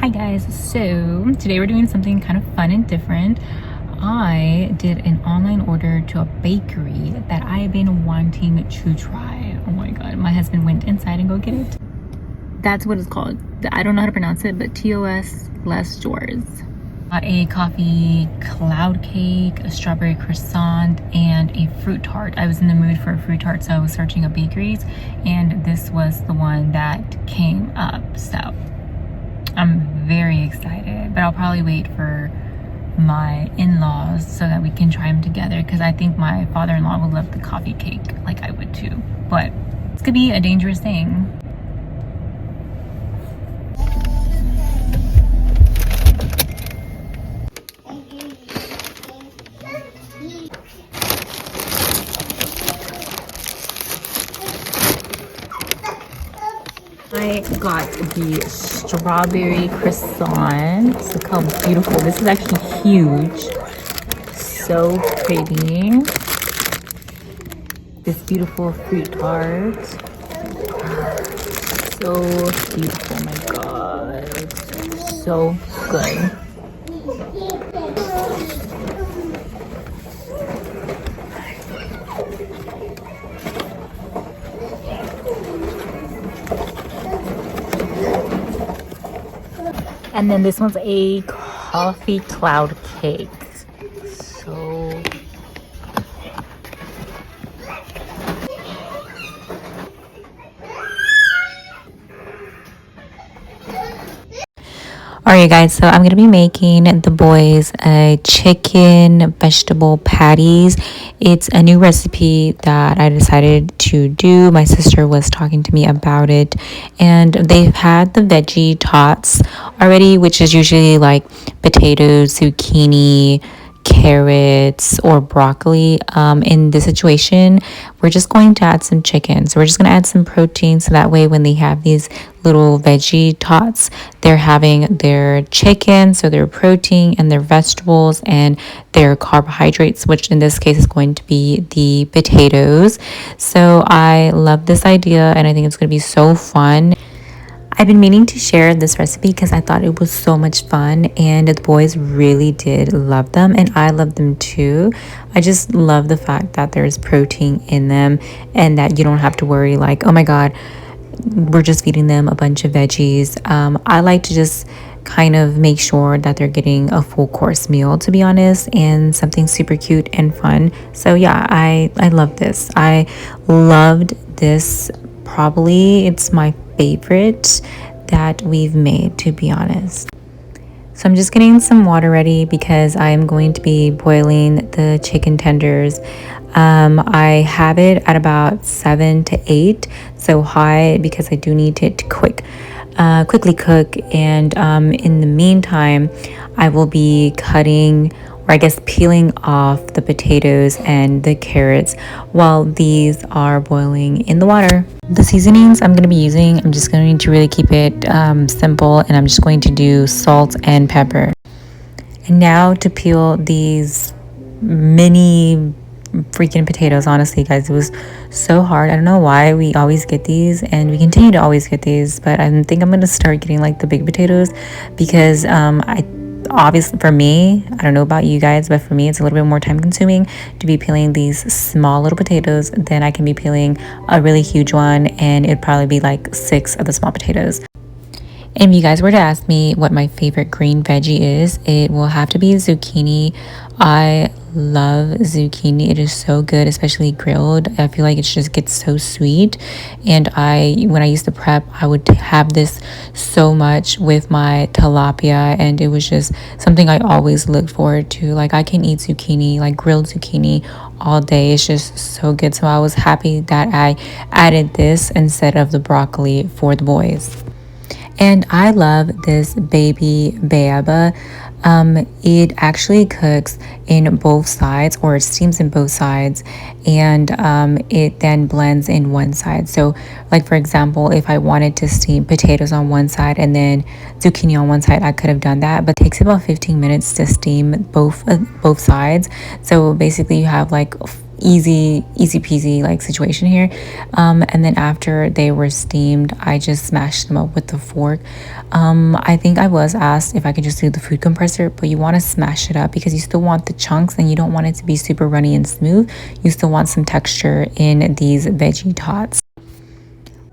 Hi guys, so today we're doing something kind of fun and different. I did an online order to a bakery that I've been wanting to try. Oh my god, my husband went inside and go get it. That's what it's called. I don't know how to pronounce it, but TOS Les Doors. Got a coffee cloud cake, a strawberry croissant, and a fruit tart. I was in the mood for a fruit tart, so I was searching up bakeries, and this was the one that came up. So I'm very excited, but I'll probably wait for my in-laws so that we can try them together, because I think my father-in-law would love the coffee cake like I would too. But this could be a dangerous thing. I got the strawberry croissant. Look how beautiful. This is actually huge. So pretty. This beautiful fruit tart. So beautiful, my god. So good. And then this one's a coffee cloud cake. So alright guys, so I'm gonna be making the boys a chicken vegetable patties. It's a new recipe that I decided to do. My sister was talking to me about it, and they've had the veggie tots already, which is usually like potatoes, zucchini, carrots, or broccoli. In this situation, we're just going to add some chicken. So we're just going to add some protein, so that way when they have these little veggie tots, they're having their chicken, so their protein, and their vegetables and their carbohydrates, which in this case is going to be the potatoes. So I love this idea, and I think it's going to be so fun. I've been meaning to share this recipe because I thought it was so much fun, and the boys really did love them, and I love them too. I just love the fact that there's protein in them, and that you don't have to worry like, oh my god, we're just feeding them a bunch of veggies. I like to just kind of make sure that they're getting a full course meal, to be honest, and something super cute and fun. So yeah, I love this. I loved this. Probably it's my favorite that we've made, to be honest. So I'm just getting some water ready because I'm going to be boiling the chicken tenders. I have it at about 7 to 8, so high, because I do need it to quickly cook. And in the meantime, I will be cutting, or I guess peeling off, the potatoes and the carrots while these are boiling in the water. The seasonings I'm going to be using, I'm just going to really keep it simple, and I'm just going to do salt and pepper. And now to peel these mini freaking potatoes. Honestly guys, it was so hard. I don't know why we always get these, and we continue to always get these, but I think I'm going to start getting like the big potatoes, because obviously for me, I don't know about you guys, but for me it's a little bit more time consuming to be peeling these small little potatoes than I can be peeling a really huge one, and it'd probably be like 6 of the small potatoes. And if you guys were to ask me what my favorite green veggie is, it will have to be zucchini. I love zucchini. It is so good, especially grilled. I feel like it just gets so sweet. And when I used to prep, I would have this so much with my tilapia, and it was just something I always looked forward to. Like, I can eat zucchini, like grilled zucchini, all day. It's just so good. So I was happy that I added this instead of the broccoli for the boys. And I love this baby bayaba. It actually cooks in both sides, or it steams in both sides, and it then blends in one side. So like, for example, if I wanted to steam potatoes on one side and then zucchini on one side, I could have done that, but it takes about 15 minutes to steam both sides. So basically you have like easy peasy like situation here. And then after they were steamed, I just smashed them up with the fork. I think I was asked if I could just do the food compressor, but you want to smash it up because you still want the chunks and you don't want it to be super runny and smooth. You still want some texture in these veggie tots.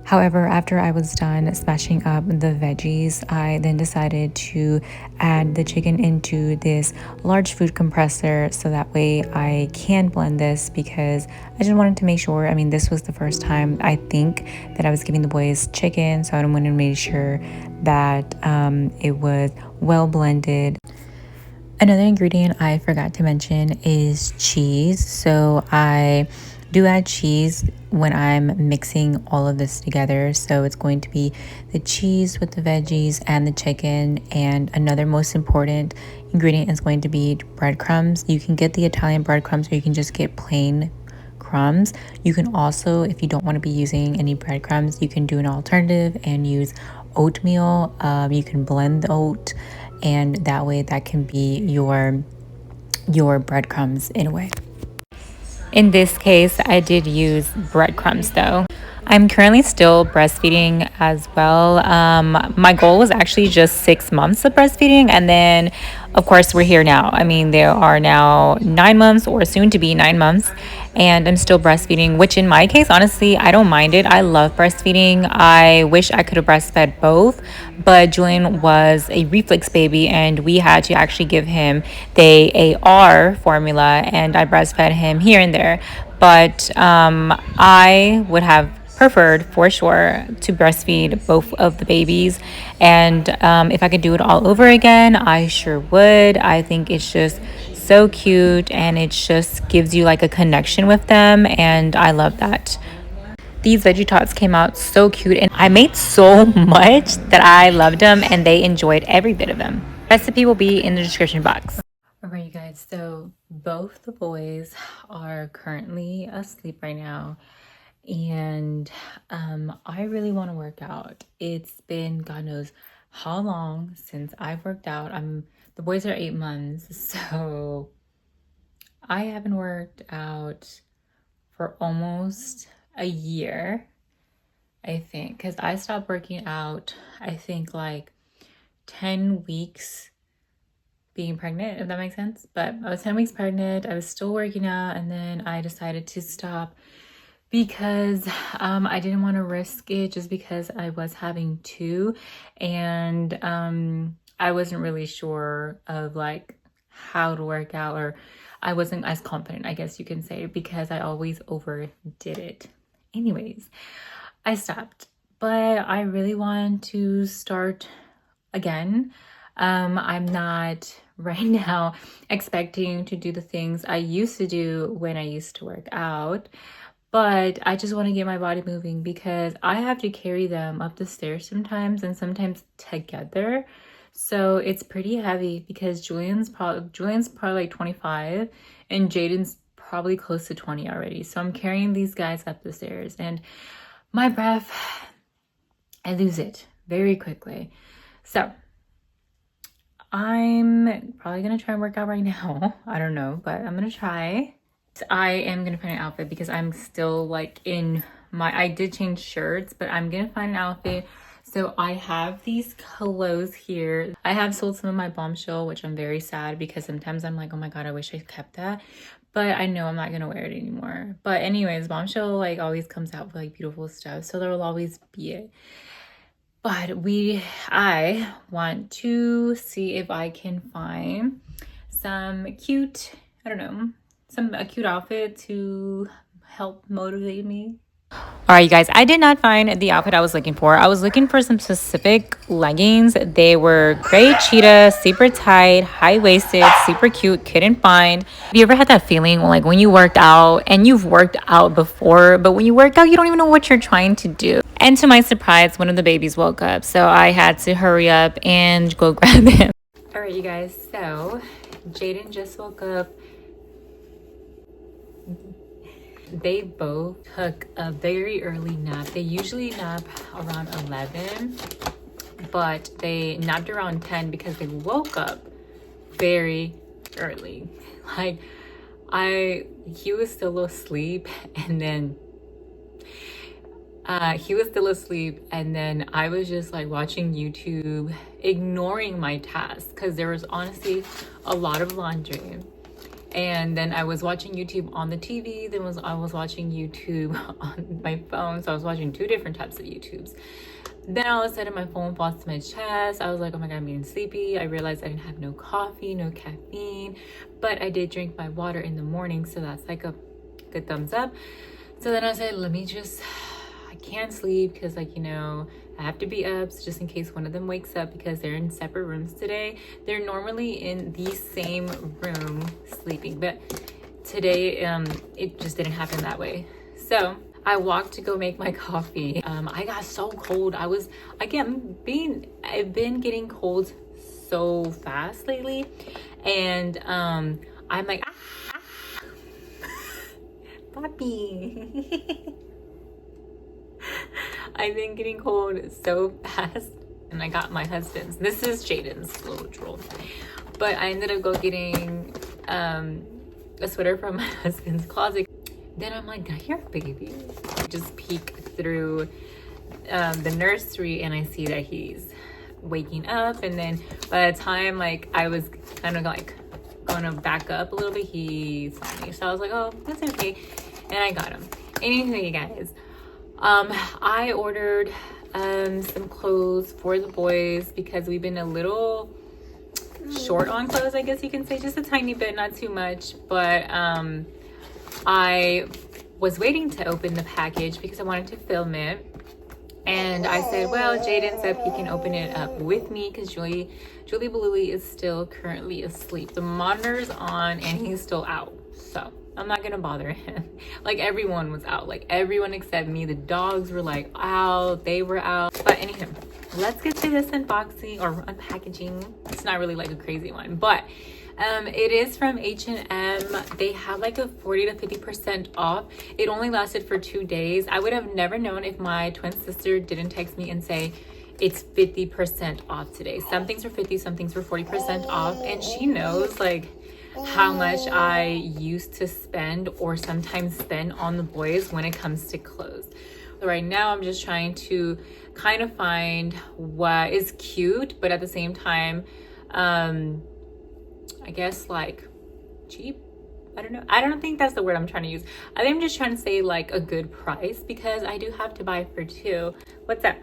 However, after I was done smashing up the veggies, I then decided to add the chicken into this large food compressor so that way I can blend this because I just wanted to make sure. I mean, this was the first time I think that I was giving the boys chicken, so I wanted to make sure that it was well blended. Another ingredient I forgot to mention is cheese. So I do add cheese when I'm mixing all of this together. So it's going to be the cheese with the veggies and the chicken. And another most important ingredient is going to be breadcrumbs. You can get the Italian breadcrumbs or you can just get plain crumbs. You can also, if you don't want to be using any breadcrumbs, you can do an alternative and use oatmeal. You can blend the oat, and that way that can be your breadcrumbs in a way. In this case, I did use breadcrumbs though. I'm currently still breastfeeding as well. My goal was actually just 6 months of breastfeeding, and then of course we're here now. I mean, there are now 9 months or soon to be 9 months, and I'm still breastfeeding, which in my case, honestly, I don't mind it. I love breastfeeding. I wish I could have breastfed both, but Julian was a reflex baby and we had to actually give him the AR formula, and I breastfed him here and there. But I would have preferred for sure to breastfeed both of the babies, and if I could do it all over again, I sure would. I think it's just so cute and it just gives you like a connection with them, and I love that. These veggie tots came out so cute and I made so much that I loved them and they enjoyed every bit of them. Recipe will be in the description box. All right, you guys, so both the boys are currently asleep right now, and I really want to work out. It's been God knows how long since I've worked out. The boys are 8 months, so I haven't worked out for almost a year, I think, because I stopped working out, I think like 10 weeks being pregnant, if that makes sense. But I was 10 weeks pregnant, I was still working out, and then I decided to stop because I didn't want to risk it just because I was having two, and I wasn't really sure of like how to work out, or I wasn't as confident, I guess you can say, because I always overdid it. Anyways, I stopped, but I really want to start again. I'm not right now expecting to do the things I used to do when I used to work out, but I just want to get my body moving because I have to carry them up the stairs sometimes and sometimes together. So it's pretty heavy because Julian's probably like 25 and Jaden's probably close to 20 already. So I'm carrying these guys up the stairs, and my breath, I lose it very quickly. So I'm probably gonna try and work out right now. I don't know, but I'm gonna try. I am gonna find an outfit because I'm still like I did change shirts, but I'm gonna find an outfit. So I have these clothes here. I have sold some of my Bombshell, which I'm very sad because sometimes I'm like, oh my God, I wish I kept that. But I know I'm not gonna wear it anymore. But anyways, Bombshell like always comes out with like beautiful stuff, so there will always be it. But I want to see if I can find some cute, I don't know, a cute outfit to help motivate me. All right, you guys, I did not find the outfit I was looking for. I was looking for some specific leggings. They were gray cheetah, super tight, high-waisted, super cute, couldn't find. Have you ever had that feeling like when you worked out, and you've worked out before, but when you work out, you don't even know what you're trying to do? And to my surprise, one of the babies woke up, so I had to hurry up and go grab him. All right, you guys, so Jaden just woke up. They both took a very early nap. They usually nap around 11, but they napped around 10 because they woke up very early. Like, he was still asleep, and then I was just like watching YouTube, ignoring my tasks because there was honestly a lot of laundry. And then I was watching YouTube on the TV, then I was watching YouTube on my phone. So I was watching 2 different types of YouTubes. Then all of a sudden my phone falls to my chest. I was like, oh my God, I'm getting sleepy. I realized I didn't have no coffee, no caffeine, but I did drink my water in the morning. So that's like a good thumbs up. So then I said, I can't sleep because like, you know, I have to be up just in case one of them wakes up because they're in separate rooms today. They're normally in the same room sleeping, but today it just didn't happen that way. So I walked to go make my coffee. I got so cold. I've been getting cold so fast lately, and I'm like, Papi. I've been getting cold so fast, and I got my husband's. This is Jaden's little drool, but I ended up getting a sweater from my husband's closet. Then I'm like, did I hear a baby? I just peek through the nursery, and I see that he's waking up. And then by the time like I was kind of like going to back up a little bit, he saw me. So I was like, oh, that's okay, and I got him. Anyway, you guys. I ordered some clothes for the boys because we've been a little short on clothes, I guess you can say, just a tiny bit, not too much. But I was waiting to open the package because I wanted to film it. And I said, well, Jaden said he can open it up with me because Julie Balooey is still currently asleep. The monitor's on and he's still out. So I'm not gonna bother him. Like everyone was out, like everyone except me. The dogs were like out, they were out. But anywho, let's get to this unboxing or unpackaging. It's not really like a crazy one, but it is from H&M. They have like a 40 to 50% off. It only lasted for 2 days. I would have never known if my twin sister didn't text me and say it's 50% off today. Some things are 50, some things were 40% off, and she knows like how much I used to spend or sometimes spend on the boys when it comes to clothes. So right now I'm just trying to kind of find what is cute, but at the same time, I guess like cheap. I don't know. I don't think that's the word I'm trying to use. I think I'm just trying to say like a good price because I do have to buy for 2. What's up?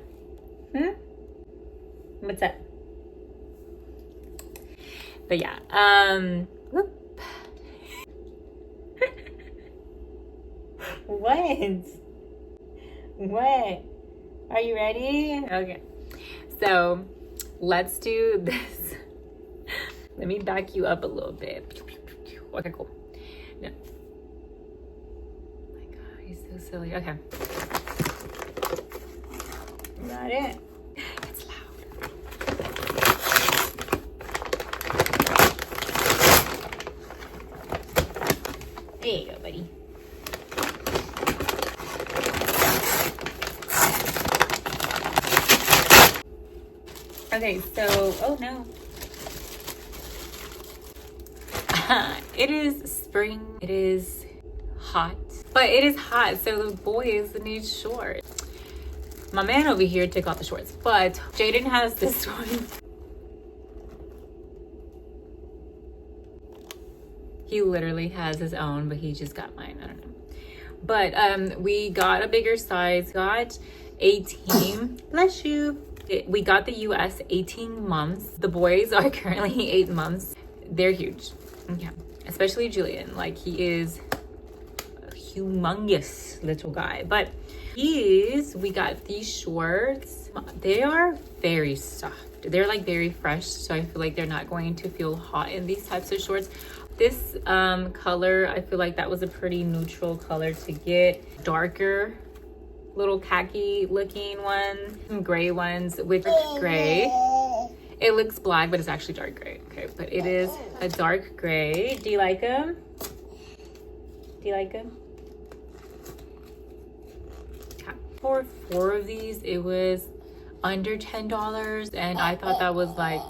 What's up? But yeah, whoop. What? Are you ready? Okay. So let's do this. Let me back you up a little bit. Okay, cool. No. Oh my God, he's so silly. Okay. Got it. It's loud. There you go, buddy. Okay, so, oh no. It is spring. It is hot. But it is hot, so the boys need shorts. My man over here took off the shorts, but Jaden has this one. He literally has his own, but he just got mine. I don't know. But we got a bigger size. Got 18. Bless you. We got the US 18 months. The boys are currently 8 months. They're huge. Yeah, especially Julian. Like, he is a humongous little guy. But we got these shorts. They are very soft. They're like very fresh, so I feel like they're not going to feel hot in these types of shorts. This color, I feel like that was a pretty neutral color to get. Darker little khaki looking ones, some gray ones with gray. It looks black, but it's actually dark gray. Okay, but it is a dark gray. Do you like them? Do you like them? Okay. For 4 of these, it was under $10, and I thought that was like,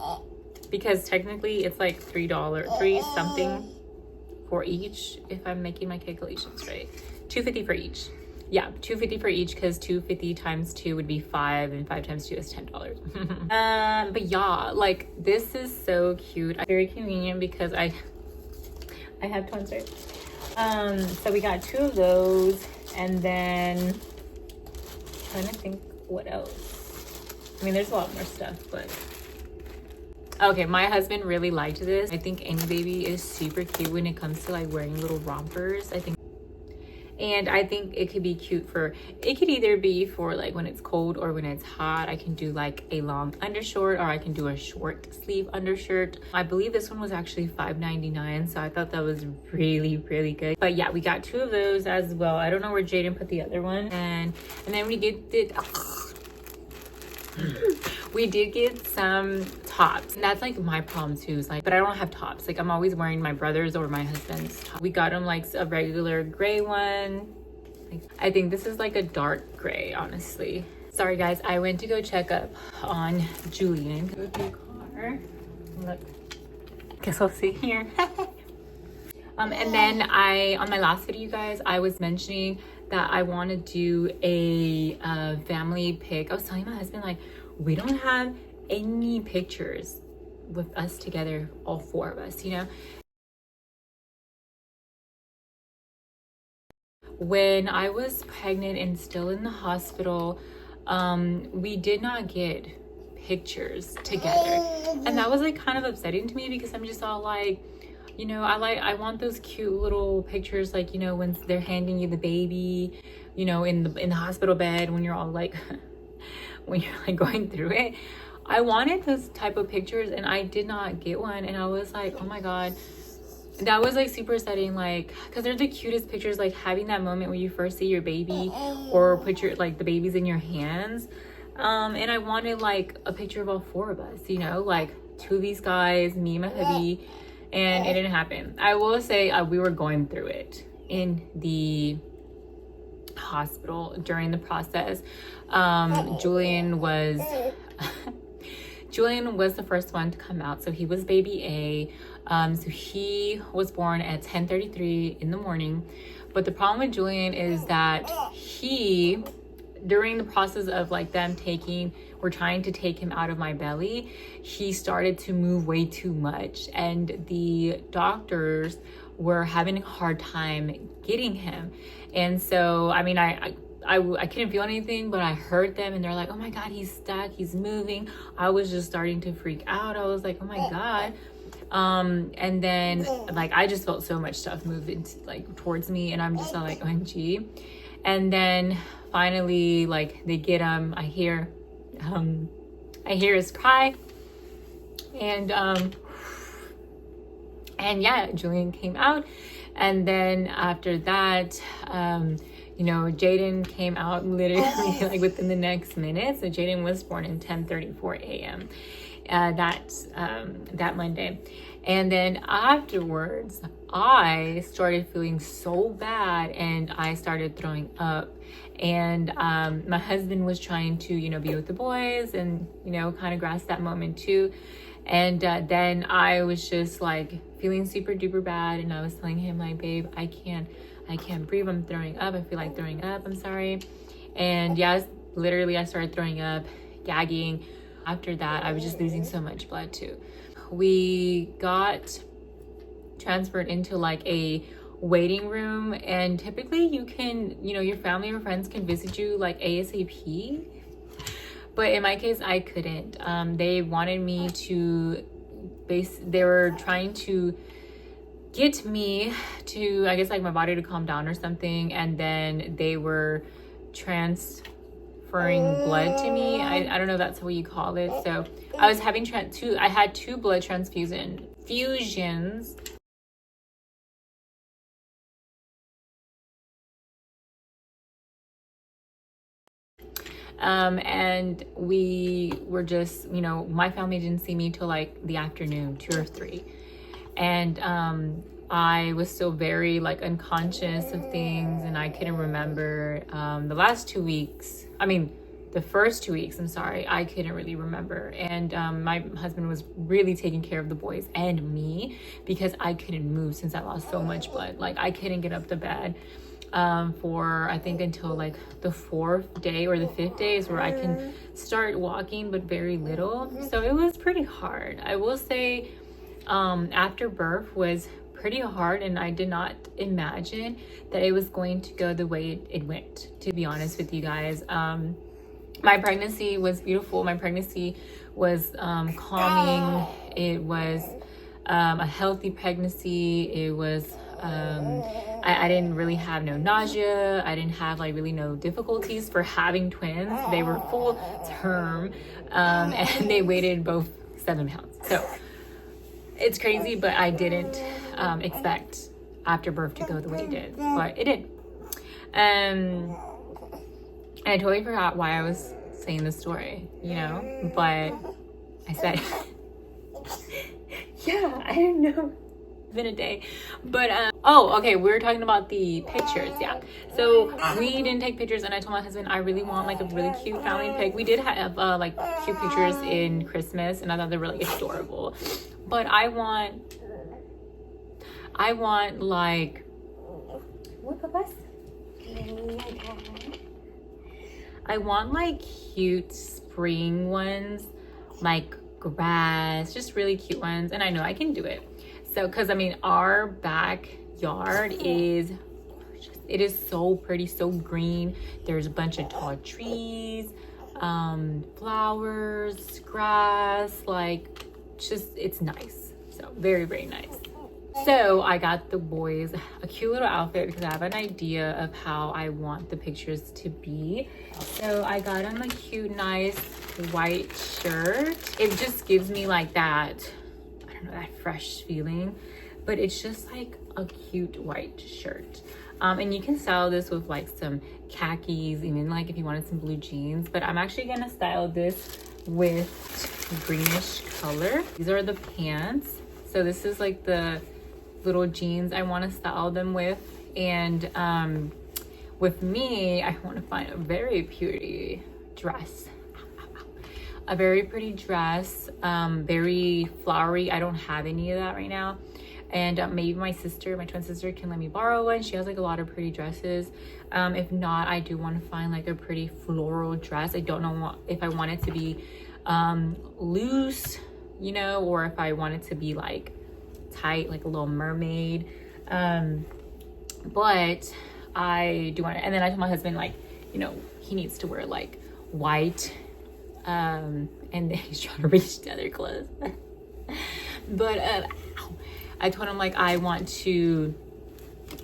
because technically it's like $3 something for each, if I'm making my calculations right. 250 for each. Yeah, 250 for each, because 250 times 2 would be 5, and 5 times 2 is $10. But yeah, like this is so cute. Very convenient because I have twins, right? So we got 2 of those, and then I'm trying to think what else. I mean, there's a lot more stuff, but okay, my husband really liked this. I think any baby is super cute when it comes to like wearing little rompers. And I think it could be cute for, it could either be for like when it's cold or when it's hot. I can do like a long undershirt, or I can do a short sleeve undershirt. I believe this one was actually $5.99, so I thought that was really, really good. But yeah, we got 2 of those as well. I don't know where Jaden put the other one. And then we did get some tops, and that's like my problem too, is like, but I don't have tops. Like I'm always wearing my brother's or my husband's top. We got him like a regular gray one. Like, I think this is like a dark gray, honestly. Sorry guys, I went to go check up on Julian. Go to the car. Look, guess I'll see here. And then on my last video, you guys, I was mentioning that I want to do a family pic. I was telling my husband, like, we don't have any pictures with us together, all 4 of us, you know? When I was pregnant and still in the hospital, we did not get pictures together. And that was like kind of upsetting to me, because I'm just all like, you know, I want those cute little pictures, like, you know, when they're handing you the baby, you know, in the hospital bed, when you're all like, when you're like going through it. I wanted those type of pictures, and I did not get one. And I was like, oh my God, that was like super upsetting, like, because they're the cutest pictures, like having that moment when you first see your baby, or put your, like, the babies in your hands. And I wanted like a picture of all 4 of us, you know, like 2 of these guys, me and my hubby. And it didn't happen. I will say we were going through it in the hospital during the process. Julian was Julian was the first one to come out, so he was baby A. So he was born at 10:33 in the morning. But the problem with Julian is that he, during the process of like them we're trying to take him out of my belly, he started to move way too much, and the doctors were having a hard time getting him. And so, I mean, I couldn't feel anything, but I heard them, and they're like, oh my God, he's stuck, he's moving. I was just starting to freak out. I was like, oh my God. And then like, I just felt so much stuff move into, like, towards me, and I'm just like, OMG. And then finally, like, they get him. I hear his cry, and yeah, Julian came out. And then after that, you know, Jaden came out literally like within the next minute. So Jaden was born in 10:34 a.m. That Monday. And then afterwards, I started feeling so bad, and I started throwing up. And my husband was trying to, you know, be with the boys and, you know, kind of grasp that moment too. And then I was just like feeling super duper bad, and I was telling him, like, babe, I can't breathe, I'm throwing up, I feel like throwing up, I'm sorry. And yes, literally I started throwing up, gagging. After that, I was just losing so much blood too. We got transferred into like a waiting room, and typically you can, you know, your family or friends can visit you like ASAP. But in my case, I couldn't. They wanted me to they were trying to get me to, I guess, like my body to calm down or something. And then they were transferring blood to me. I don't know if that's what you call it. So I was having I had 2 blood fusions. And we were just, you know, my family didn't see me till like the afternoon, 2 or 3. And I was still very like unconscious of things, and I couldn't remember the last 2 weeks. I mean, the first 2 weeks, I'm sorry, I couldn't really remember. And my husband was really taking care of the boys and me because I couldn't move since I lost so much blood. Like, I couldn't get up to bed for, I think, until like the 4th day or the 5th day is where I can start walking, but very little. So it was pretty hard. I will say after birth was pretty hard, and I did not imagine that it was going to go the way it went, to be honest with you guys. My pregnancy was beautiful. My pregnancy was calming. It was a healthy pregnancy. It was I didn't really have no nausea. I didn't have like really no difficulties for having twins. They were full term, and they weighed both 7 pounds. So it's crazy, but I didn't expect after birth to go the way it did, but it did. And I totally forgot why I was saying the story, you know, but I said yeah, I don't know. It's been a day. But oh, okay, we were talking about the pictures. Yeah, so we didn't take pictures, and I told my husband I really want like a really cute family pic. We did have like cute pictures in Christmas, and I thought they were really adorable, but I want like what, Papas? I want like cute spring ones, like grass, just really cute ones. And I know I can do it. So, cause I mean, our backyard is gorgeous. It is so pretty, so green. There's a bunch of tall trees, flowers, grass, like just, it's nice. So very, very nice. So I got the boys a cute little outfit because I have an idea of how I want the pictures to be. So I got them a cute, nice white shirt. It just gives me like that, I don't know, that fresh feeling, but it's just like a cute white shirt. And you can style this with like some khakis, even like if you wanted some blue jeans, but I'm actually gonna style this with greenish color. These are the pants. So this is like the little jeans I want to style them with. And with me, I want to find a very pretty dress. A very pretty dress, very flowery. I don't have any of that right now. And maybe my twin sister can let me borrow one. She has like a lot of pretty dresses. If not, I do want to find like a pretty floral dress. I don't know if I want it to be loose, you know, or if I want it to be like tight, like a little mermaid. But I do want it. And then I told my husband, like, you know, he needs to wear like white, and then he's trying to reach the other clothes. But I told him like I want to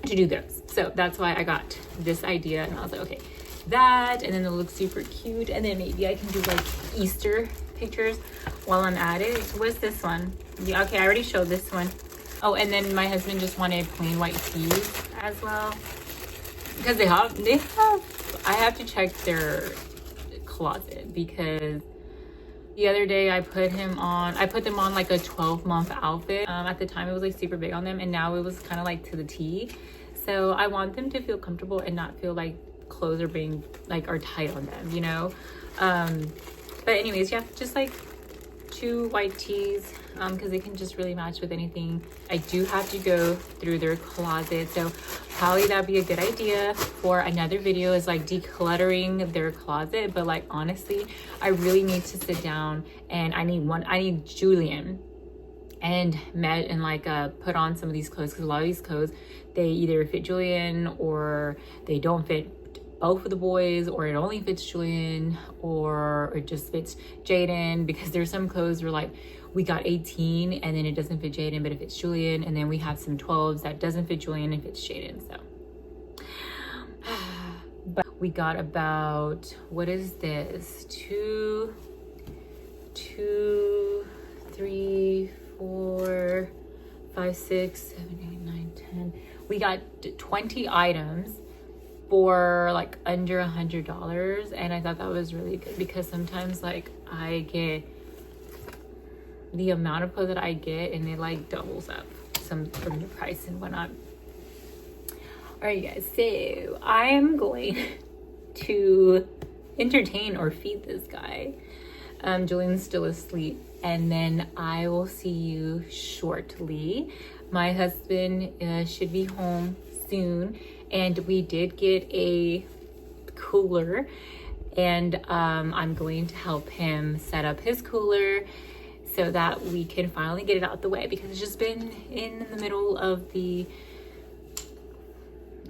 do this, so that's why I got this idea. And I was like, okay, that, and then it'll look super cute, and then maybe I can do like Easter pictures while I'm at it. What's this one? Yeah, okay, I already showed this one. Oh, and then my husband just wanted plain white tees as well, because they have I have to check their closet, because the other day I put them on like a 12-month outfit. At the time it was like super big on them, and now it was kind of like to the T. So I want them to feel comfortable and not feel like clothes are tight on them, you know. But anyways, yeah, just like 2 white tees, because they can just really match with anything. I do have to go through their closet, so probably that'd be a good idea for another video, is like decluttering their closet. But like honestly, I really need to sit down, and I need Julian and like put on some of these clothes, because a lot of these clothes, they either fit Julian or they don't fit both of the boys, or it only fits Julian, or it just fits Jaden, because there's some clothes where like we got 18 and then it doesn't fit Jaden, but it fits Julian, and then we have some 12s that doesn't fit Julian and fits Jaden. So but we got about, what is this, 2, 3, 4, 5, 6, 7, 8, 9, 10. We got 20 items for like under $100, and I thought that was really good, because sometimes like I get the amount of clothes that I get and it like doubles up some from the price and whatnot. All right, you guys, so I am going to entertain or feed this guy. Julian's still asleep, and then I will see you shortly. My husband should be home soon, and we did get a cooler, and I'm going to help him set up his cooler so that we can finally get it out the way, because it's just been in the middle of the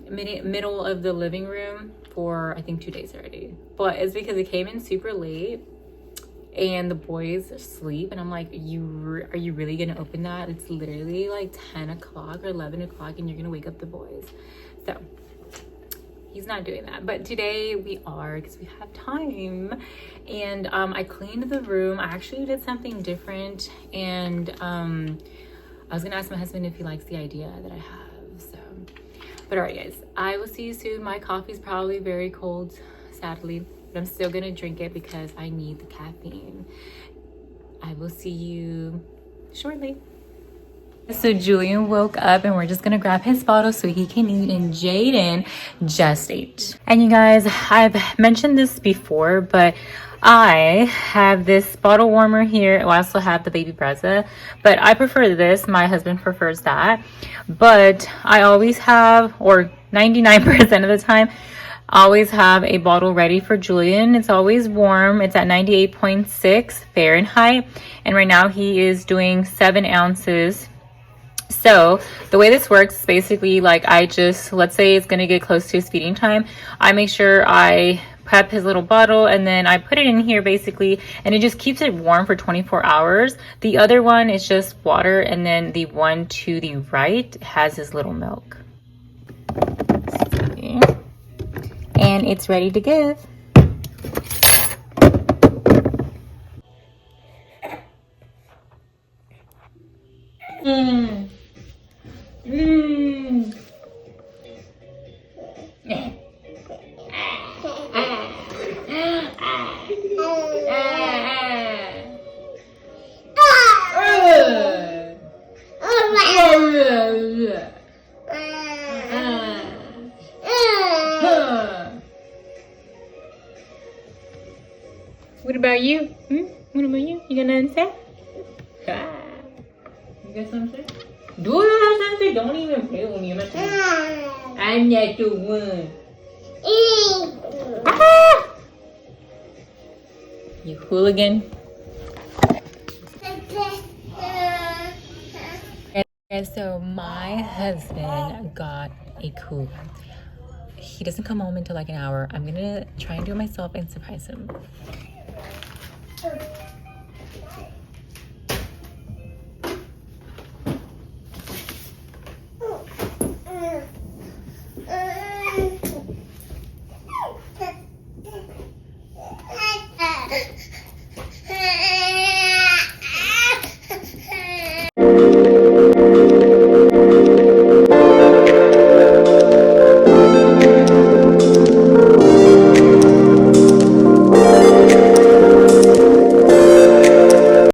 living room for I think 2 days already. But it's because it came in super late and the boys sleep, and I'm like, are you really gonna open that? It's literally like 10 o'clock or 11 o'clock and you're gonna wake up the boys. So he's not doing that, but today we are, because we have time. And I cleaned the room. I actually did something different, and I was gonna ask my husband if he likes the idea that I have. So, but all right, guys, I will see you soon. My coffee's probably very cold, sadly, but I'm still gonna drink it because I need the caffeine. I will see you shortly. So Julian woke up and we're just gonna grab his bottle so he can eat, and Jaden just ate. And you guys, I've mentioned this before, but I have this bottle warmer here. I also have the baby Brezza, but I prefer this. My husband prefers that. But I always have, or 99% of the time, always have a bottle ready for Julian. It's always warm. It's at 98.6 Fahrenheit. And right now he is doing 7 ounces. So the way this works is basically like, I just, let's say it's going to get close to his feeding time, I make sure I prep his little bottle and then I put it in here basically, and it just keeps it warm for 24 hours. The other one is just water, and then the one to the right has his little milk. See? And it's ready to give. Mm. Mm. What about you? What about you? You got nothing to say? You got something to say? Do you have something to say? Don't even play with me. I'm not the one. You hooligan. And so my husband got a cooler. He doesn't come home until like an hour. I'm gonna try and do it myself and surprise him.